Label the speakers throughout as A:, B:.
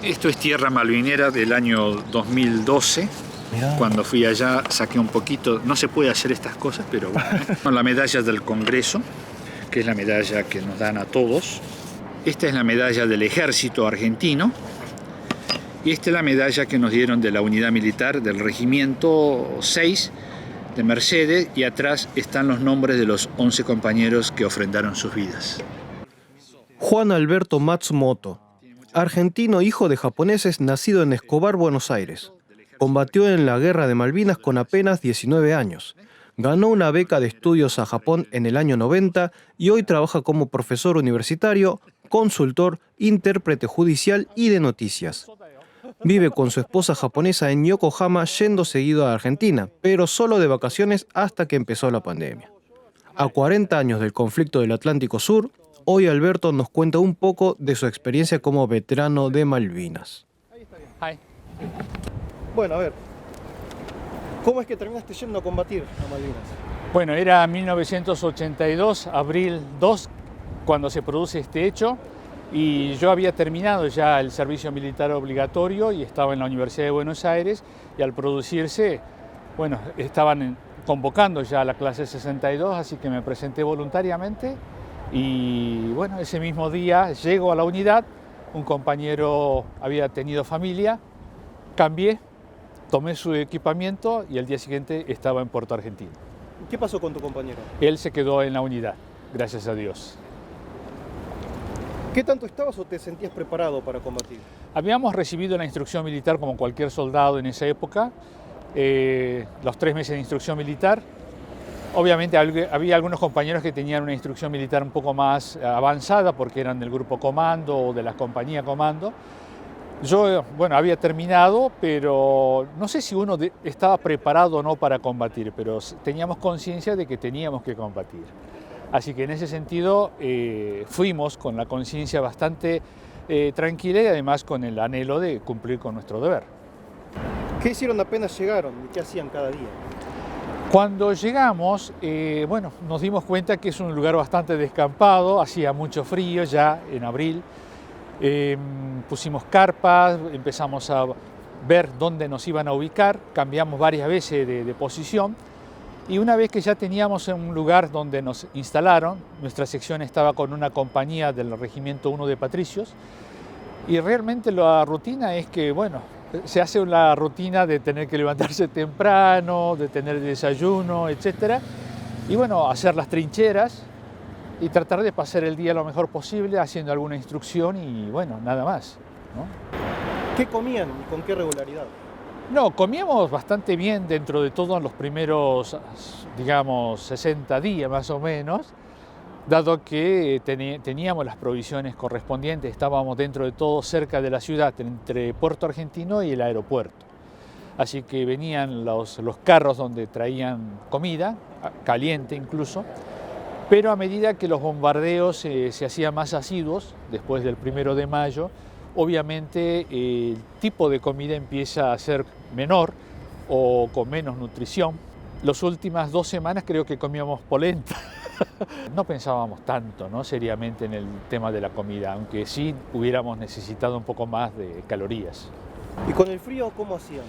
A: Esto es tierra malvinera del año 2012.
B: Mirá.
A: Cuando fui allá saqué un poquito, no se puede hacer estas cosas, pero bueno. Con la medalla del Congreso, que es la medalla que nos dan a todos. Esta es la medalla del Ejército Argentino. Y esta es la medalla que nos dieron de la unidad militar del Regimiento 6 de Mercedes. Y atrás están los nombres de los 11 compañeros que ofrendaron sus vidas.
B: Juan Alberto Matsumoto, argentino hijo de japoneses nacido en Escobar, Buenos Aires. Combatió en la Guerra de Malvinas con apenas 19 años. Ganó una beca de estudios a Japón en el año 90 y hoy trabaja como profesor universitario, consultor, intérprete judicial y de noticias. Vive con su esposa japonesa en Yokohama, yendo seguido a Argentina, pero solo de vacaciones hasta que empezó la pandemia. A 40 años del conflicto del Atlántico Sur, hoy Alberto nos cuenta un poco de su experiencia como veterano de Malvinas.
C: Bueno, a ver, ¿cómo es que terminaste yendo a combatir a Malvinas?
D: Bueno, era 1982, abril 2, cuando se produce este hecho, y yo había terminado ya el servicio militar obligatorio y estaba en la Universidad de Buenos Aires, y al producirse, bueno, estaban convocando ya a la clase 62, así que me presenté voluntariamente, y bueno, ese mismo día llego a la unidad, un compañero había tenido familia, cambié, tomé su equipamiento y al día siguiente estaba en Puerto Argentino.
C: ¿Qué pasó con tu compañero?
D: Él se quedó en la unidad, gracias a Dios.
C: ¿Qué tanto estabas o te sentías preparado para combatir?
D: Habíamos recibido la instrucción militar como cualquier soldado en esa época, los 3 meses de instrucción militar. Obviamente había algunos compañeros que tenían una instrucción militar un poco más avanzada porque eran del grupo comando o de la compañía comando. Yo, bueno, había terminado, pero no sé si uno estaba preparado o no para combatir, pero teníamos conciencia de que teníamos que combatir. Así que en ese sentido fuimos con la conciencia bastante tranquila y además con el anhelo de cumplir con nuestro deber.
C: ¿Qué hicieron apenas llegaron y qué hacían cada día?
D: Cuando llegamos, bueno, nos dimos cuenta que es un lugar bastante descampado, hacía mucho frío ya en abril. Pusimos carpas, empezamos a ver dónde nos iban a ubicar, cambiamos varias veces de posición y una vez que ya teníamos un lugar donde nos instalaron, nuestra sección estaba con una compañía del Regimiento 1 de Patricios y realmente la rutina es que, bueno, se hace una rutina de tener que levantarse temprano, de tener desayuno, etc. Y bueno, hacer las trincheras y tratar de pasar el día lo mejor posible haciendo alguna instrucción y bueno, nada más, ¿no?
C: ¿Qué comían y con qué regularidad?
D: No, comíamos bastante bien dentro de todos los primeros, digamos, 60 días más o menos, dado que teníamos las provisiones correspondientes, estábamos dentro de todo cerca de la ciudad, entre Puerto Argentino y el aeropuerto. Así que venían los carros donde traían comida, caliente incluso, pero a medida que los bombardeos se hacían más asiduos, después del 1 de mayo, obviamente el tipo de comida empieza a ser menor o con menos nutrición. Las últimas 2 semanas creo que comíamos polenta. No pensábamos tanto, ¿no?, seriamente en el tema de la comida, aunque sí hubiéramos necesitado un poco más de calorías.
C: ¿Y con el frío cómo hacían?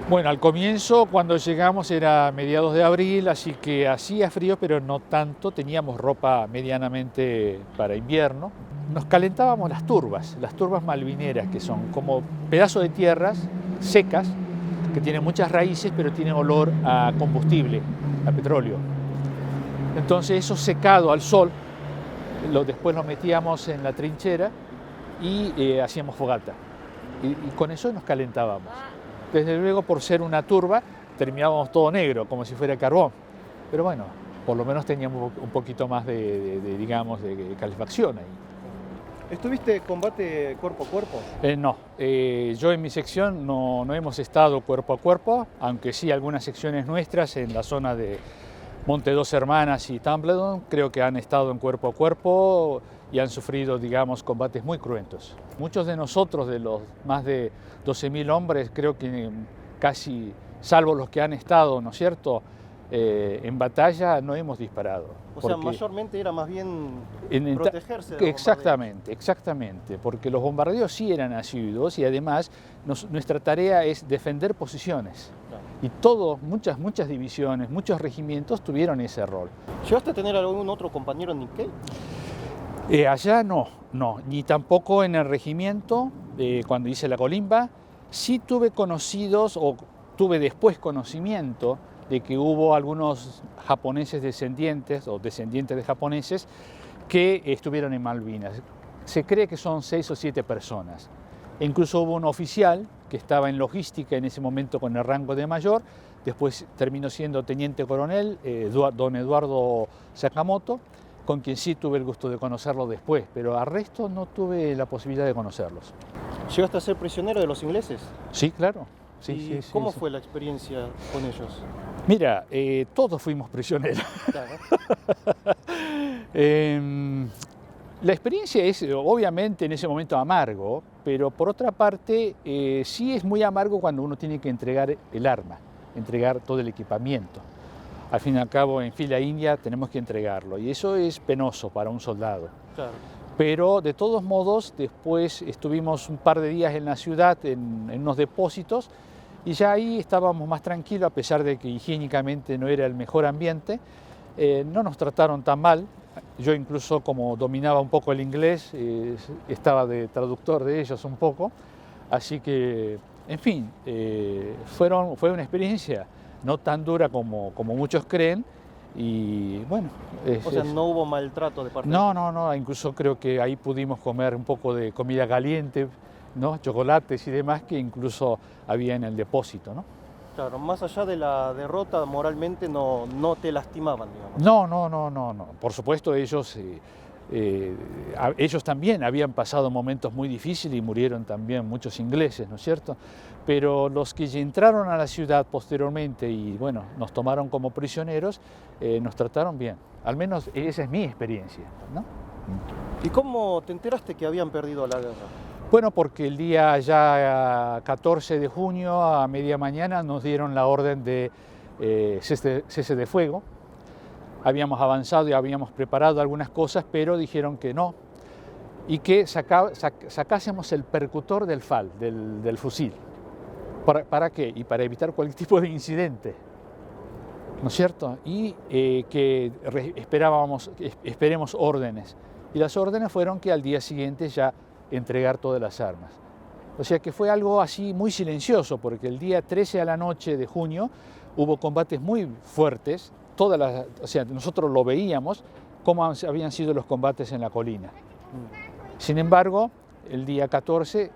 D: Bueno, al comienzo, cuando llegamos, era mediados de abril, así que hacía frío, pero no tanto. Teníamos ropa medianamente para invierno. Nos calentábamos las turbas malvineras, que son como pedazos de tierras secas, que tienen muchas raíces, pero tienen olor a combustible, a petróleo. Entonces eso secado al sol, después lo metíamos en la trinchera y hacíamos fogata. Y con eso nos calentábamos. Desde luego, por ser una turba, terminábamos todo negro, como si fuera carbón. Pero bueno, por lo menos teníamos un poquito más digamos, de calefacción ahí.
C: ¿Estuviste combate cuerpo a cuerpo?
D: No, yo en mi sección no hemos estado cuerpo a cuerpo, aunque sí algunas secciones nuestras en la zona de Monte Dos Hermanas y Tumbledon creo que han estado en cuerpo a cuerpo y han sufrido, digamos, combates muy cruentos. Muchos de nosotros, de los más de 12.000 hombres, creo que casi, salvo los que han estado, ¿no es cierto?, En batalla no hemos disparado.
C: O sea,
D: porque
C: mayormente era más bien
D: en-
C: protegerse de los
D: Exactamente, exactamente, porque los bombardeos sí eran asiduos y además nuestra tarea es defender posiciones.
C: bombardeos.
D: Y muchas divisiones, muchos regimientos tuvieron ese rol.
C: ¿Llegaste a tener algún otro compañero en Nikkei?
D: Allá no, ni tampoco en el regimiento, cuando hice la colimba. Sí tuve conocidos o tuve después conocimiento de que hubo algunos japoneses descendientes o descendientes de japoneses que estuvieron en Malvinas. Se cree que son 6 o 7 personas. E incluso hubo un oficial que estaba en logística en ese momento con el rango de mayor, después terminó siendo teniente coronel, don Eduardo Sakamoto, con quien sí tuve el gusto de conocerlo después, pero al resto no tuve la posibilidad de conocerlos.
C: ¿Llegaste a ser prisionero de los ingleses?
D: Sí, claro. Sí,
C: ¿Y
D: sí,
C: cómo
D: sí.
C: fue la experiencia con ellos?
D: Mira, todos fuimos prisioneros.
C: Claro.
D: La experiencia es obviamente en ese momento amargo, pero por otra parte sí es muy amargo cuando uno tiene que entregar el arma, entregar todo el equipamiento. Al fin y al cabo, en fila india tenemos que entregarlo y eso es penoso para un soldado.
C: Claro.
D: Pero de todos modos, después estuvimos un par de días en la ciudad, en unos depósitos, y ya ahí estábamos más tranquilos, a pesar de que higiénicamente no era el mejor ambiente. No nos trataron tan mal. Yo incluso, como dominaba un poco el inglés, estaba de traductor de ellos un poco. Así que, en fin, fue una experiencia no tan dura como muchos creen. Y bueno,
C: O sea, no hubo maltrato de parte de
D: no, incluso creo que ahí pudimos comer un poco de comida caliente, ¿no? Chocolates y demás que incluso había en el depósito, ¿no?
C: Claro, más allá de la derrota, moralmente no te lastimaban, digamos.
D: No. Por supuesto, ellos también habían pasado momentos muy difíciles y murieron también muchos ingleses, ¿no es cierto? Pero los que ya entraron a la ciudad posteriormente y bueno, nos tomaron como prisioneros, nos trataron bien. Al menos esa es mi experiencia, ¿no?
C: ¿Y cómo te enteraste que habían perdido la guerra?
D: Bueno, porque el día ya 14 de junio a media mañana nos dieron la orden de cese de fuego. Habíamos avanzado y habíamos preparado algunas cosas, pero dijeron que no y que sacásemos el percutor del FAL, del fusil. ¿Para qué? Y para evitar cualquier tipo de incidente, ¿no es cierto? Y que esperemos órdenes. Y las órdenes fueron que al día siguiente ya entregar todas las armas. O sea que fue algo así muy silencioso, porque el día 13 a la noche de junio hubo combates muy fuertes, o sea, nosotros lo veíamos, cómo habían sido los combates en la colina. Sin embargo, el día 14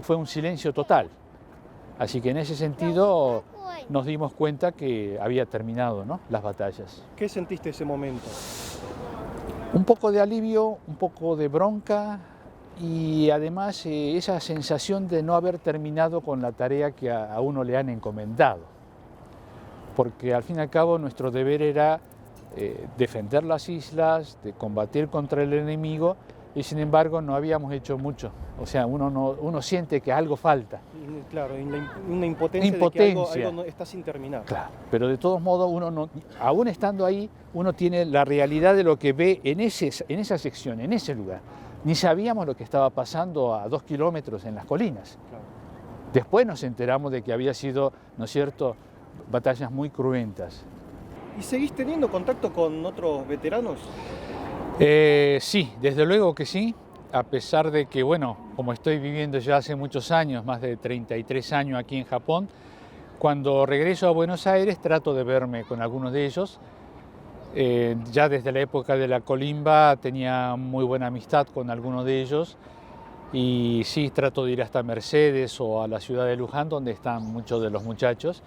D: fue un silencio total. Así que en ese sentido nos dimos cuenta que había terminado, ¿no?, las batallas.
C: ¿Qué sentiste ese momento?
D: Un poco de alivio, un poco de bronca y además esa sensación de no haber terminado con la tarea que a uno le han encomendado. Porque al fin y al cabo nuestro deber era defender las islas, de combatir contra el enemigo y sin embargo no habíamos hecho mucho. O sea, uno siente que algo falta.
C: Claro, una impotencia de que algo no está sin terminar.
D: Claro, pero de todos modos, aún estando ahí, uno tiene la realidad de lo que ve en esa sección, en ese lugar. Ni sabíamos lo que estaba pasando a 2 kilómetros en las colinas.
C: Claro.
D: Después nos enteramos de que había sido, ¿no es cierto?, batallas muy cruentas.
C: ¿Y seguís teniendo contacto con otros veteranos?
D: Sí, desde luego que sí, a pesar de que, bueno, como estoy viviendo ya hace muchos años, más de 33 años aquí en Japón, cuando regreso a Buenos Aires trato de verme con algunos de ellos. Ya desde la época de la colimba tenía muy buena amistad con algunos de ellos y sí trato de ir hasta Mercedes o a la ciudad de Luján, donde están muchos de los muchachos.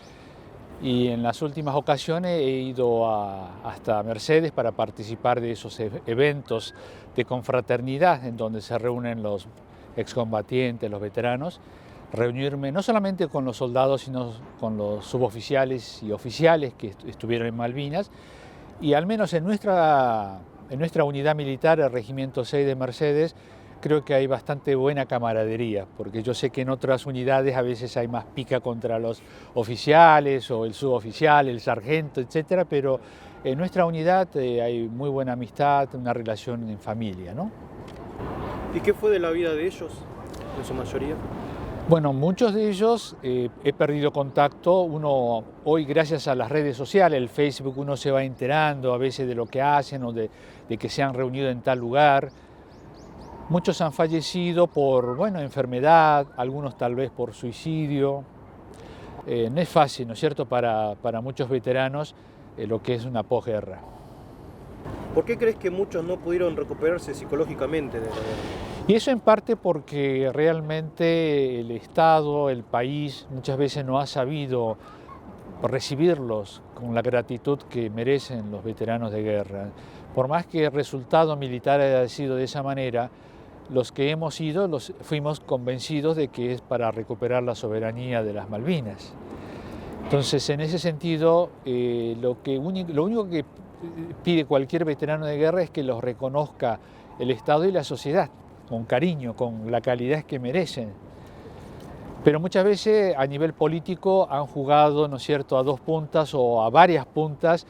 D: Y en las últimas ocasiones he ido hasta Mercedes para participar de esos eventos de confraternidad en donde se reúnen los excombatientes, los veteranos, reunirme no solamente con los soldados, sino con los suboficiales y oficiales que estuvieron en Malvinas. Y al menos en nuestra unidad militar, el Regimiento 6 de Mercedes, creo que hay bastante buena camaradería, porque yo sé que en otras unidades a veces hay más pica contra los oficiales o el suboficial, el sargento, etcétera, pero en nuestra unidad hay muy buena amistad, una relación en familia, ¿no?
C: ¿Y qué fue de la vida de ellos, en su mayoría?
D: Bueno, muchos de ellos he perdido contacto. Uno hoy, gracias a las redes sociales, el Facebook, uno se va enterando a veces de lo que hacen o de que se han reunido en tal lugar. Muchos han fallecido por, bueno, enfermedad, algunos tal vez por suicidio. No es fácil, ¿no es cierto?, para muchos veteranos lo que es una posguerra.
C: ¿Por qué crees que muchos no pudieron recuperarse psicológicamente de la guerra?
D: Y eso en parte porque realmente el Estado, el país, muchas veces no ha sabido recibirlos con la gratitud que merecen los veteranos de guerra. Por más que el resultado militar haya sido de esa manera, los que hemos ido fuimos convencidos de que es para recuperar la soberanía de las Malvinas. Entonces, en ese sentido, lo único que pide cualquier veterano de guerra es que los reconozca el Estado y la sociedad, con cariño, con la calidad que merecen. Pero muchas veces a nivel político han jugado, ¿no es cierto?, a dos puntas o a varias puntas,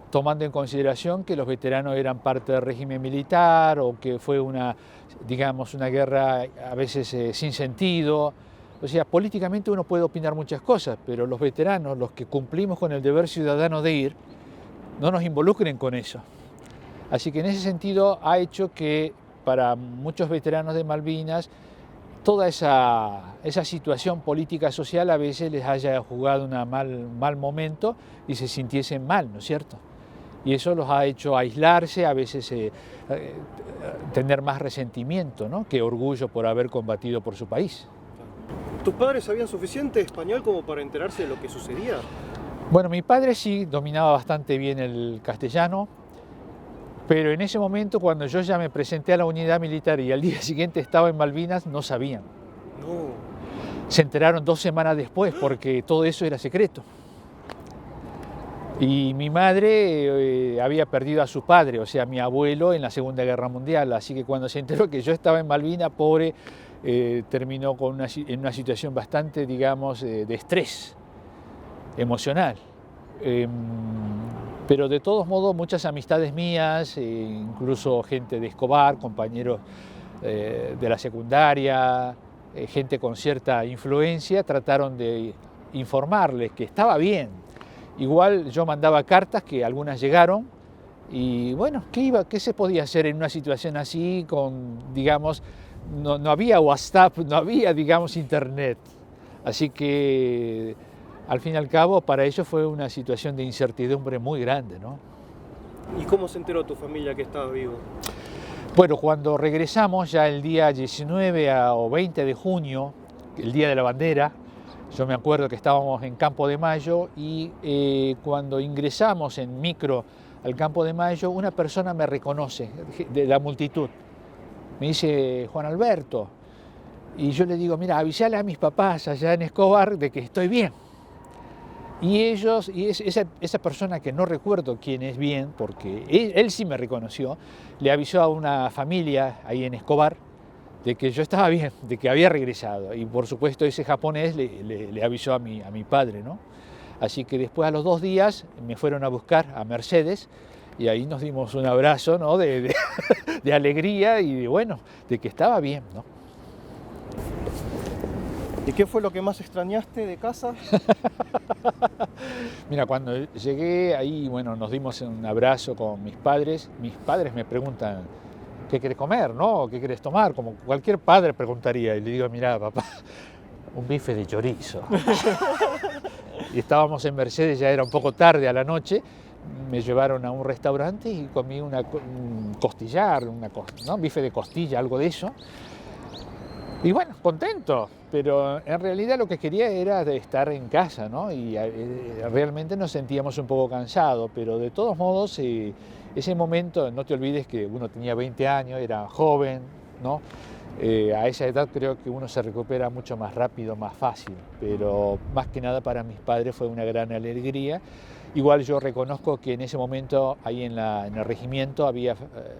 D: tomando en consideración que los veteranos eran parte del régimen militar o que fue una guerra a veces sin sentido. O sea, políticamente uno puede opinar muchas cosas, pero los veteranos, los que cumplimos con el deber ciudadano de ir, no nos involucren con eso. Así que en ese sentido ha hecho que para muchos veteranos de Malvinas toda esa situación política social a veces les haya jugado un mal momento y se sintiesen mal, ¿no es cierto? Y eso los ha hecho aislarse, a veces tener más resentimiento, ¿no?, que orgullo por haber combatido por su país.
C: ¿Tus padres sabían suficiente español como para enterarse de lo que sucedía?
D: Bueno, mi padre sí dominaba bastante bien el castellano, pero en ese momento, cuando yo ya me presenté a la unidad militar y al día siguiente estaba en Malvinas, no sabían.
C: No.
D: Se enteraron 2 semanas después porque todo eso era secreto. Y mi madre había perdido a su padre, o sea, mi abuelo, en la Segunda Guerra Mundial, así que cuando se enteró que yo estaba en Malvinas, pobre, terminó en una situación bastante, digamos, de estrés emocional. Pero de todos modos, muchas amistades mías, incluso gente de Escobar, compañeros de la secundaria, gente con cierta influencia, trataron de informarles que estaba bien. Igual yo mandaba cartas, que algunas llegaron, y bueno, ¿qué se podía hacer en una situación así? Digamos, no había WhatsApp, no había, digamos, internet. Así que al fin y al cabo, para ellos fue una situación de incertidumbre muy grande, ¿no?
C: ¿Y cómo se enteró tu familia que estaba vivo?
D: Bueno, cuando regresamos ya el día 19 o 20 de junio, el Día de la Bandera, yo me acuerdo que estábamos en Campo de Mayo y cuando ingresamos en micro al Campo de Mayo, una persona me reconoce de la multitud. Me dice, Juan Alberto. Y yo le digo, mira, avísale a mis papás allá en Escobar de que estoy bien. Y esa persona, que no recuerdo quién es bien, porque él sí me reconoció, le avisó a una familia ahí en Escobar de que yo estaba bien, de que había regresado. Y por supuesto ese japonés le avisó a mi padre, ¿no? Así que después, a los 2 días, me fueron a buscar a Mercedes y ahí nos dimos un abrazo, ¿no?, de alegría y de que estaba bien, ¿no?
C: ¿Y qué fue lo que más extrañaste de casa?
D: Mira, cuando llegué ahí, bueno, nos dimos un abrazo con mis padres. Mis padres me preguntan, ¿qué querés comer, no? ¿Qué querés tomar? Como cualquier padre preguntaría. Y le digo, mira, papá, un bife de chorizo. Y estábamos en Mercedes, ya era un poco tarde a la noche. Me llevaron a un restaurante y comí un costillar, un bife de costilla, algo de eso. Y bueno, contento, pero en realidad lo que quería era estar en casa, ¿no? Y realmente nos sentíamos un poco cansados, pero de todos modos, ese momento, no te olvides que uno tenía 20 años, era joven, ¿no? A esa edad creo que uno se recupera mucho más rápido, más fácil, pero más que nada para mis padres fue una gran alegría. Igual yo reconozco que en ese momento ahí en el regimiento había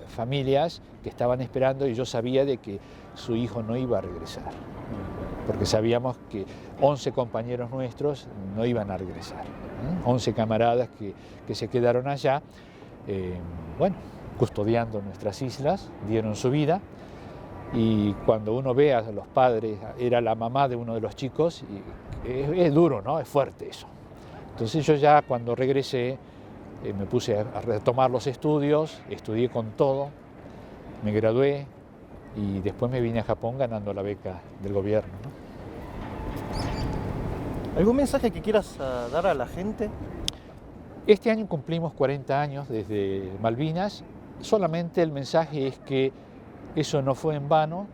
D: familias que estaban esperando y yo sabía de que su hijo no iba a regresar, porque sabíamos que 11 compañeros nuestros no iban a regresar, 11 camaradas que se quedaron allá, bueno, custodiando nuestras islas, dieron su vida. Y cuando uno ve a los padres, era la mamá de uno de los chicos, y es duro, ¿no? Es fuerte eso. Entonces yo ya cuando regresé me puse a retomar los estudios, estudié con todo, me gradué y después me vine a Japón ganando la beca del gobierno, ¿no?
C: ¿Algún mensaje que quieras dar a la gente?
D: Este año cumplimos 40 años desde Malvinas. Solamente el mensaje es que eso no fue en vano.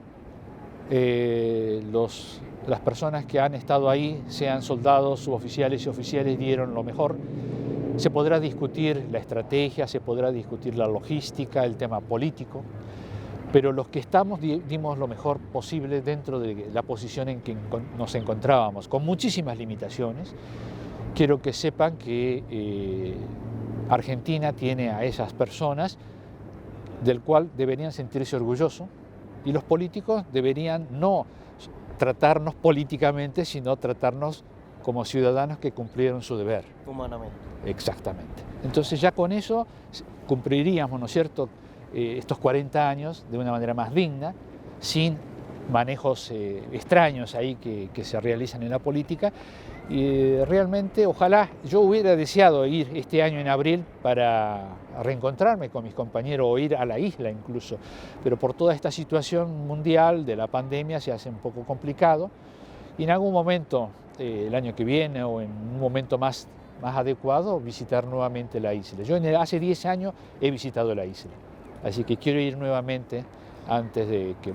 D: Las personas que han estado ahí, sean soldados, suboficiales y oficiales, dieron lo mejor. Se podrá discutir la estrategia, se podrá discutir la logística, el tema político, pero los que estamos dimos lo mejor posible dentro de la posición en que nos encontrábamos, con muchísimas limitaciones. Quiero que sepan que Argentina tiene a esas personas del cual deberían sentirse orgullosos, y los políticos deberían no tratarnos políticamente, sino tratarnos como ciudadanos que cumplieron su deber.
C: Humanamente.
D: Exactamente. Entonces ya con eso cumpliríamos, ¿no es cierto?, estos 40 años de una manera más digna, sin manejos extraños ahí que se realizan en la política. Y realmente, ojalá, yo hubiera deseado ir este año en abril para reencontrarme con mis compañeros o ir a la isla incluso, pero por toda esta situación mundial de la pandemia se hace un poco complicado, y en algún momento, el año que viene o en un momento más adecuado, visitar nuevamente la isla. Yo hace 10 años he visitado la isla, así que quiero ir nuevamente antes de que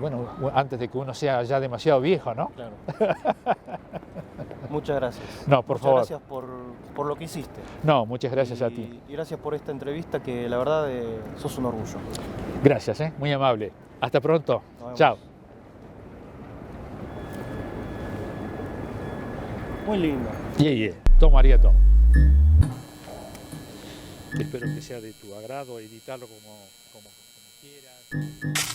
D: uno sea ya demasiado viejo, ¿no?
C: Claro. Muchas gracias.
D: No, por favor.
C: Muchas gracias por lo que hiciste.
D: No, muchas gracias a ti.
C: Y gracias por esta entrevista, que la verdad sos un orgullo.
D: Gracias, muy amable. Hasta pronto.
C: Nos vemos.
D: Chao.
C: Muy lindo.
D: Tomo arigato. Espero que sea de tu agrado, editarlo como quieras.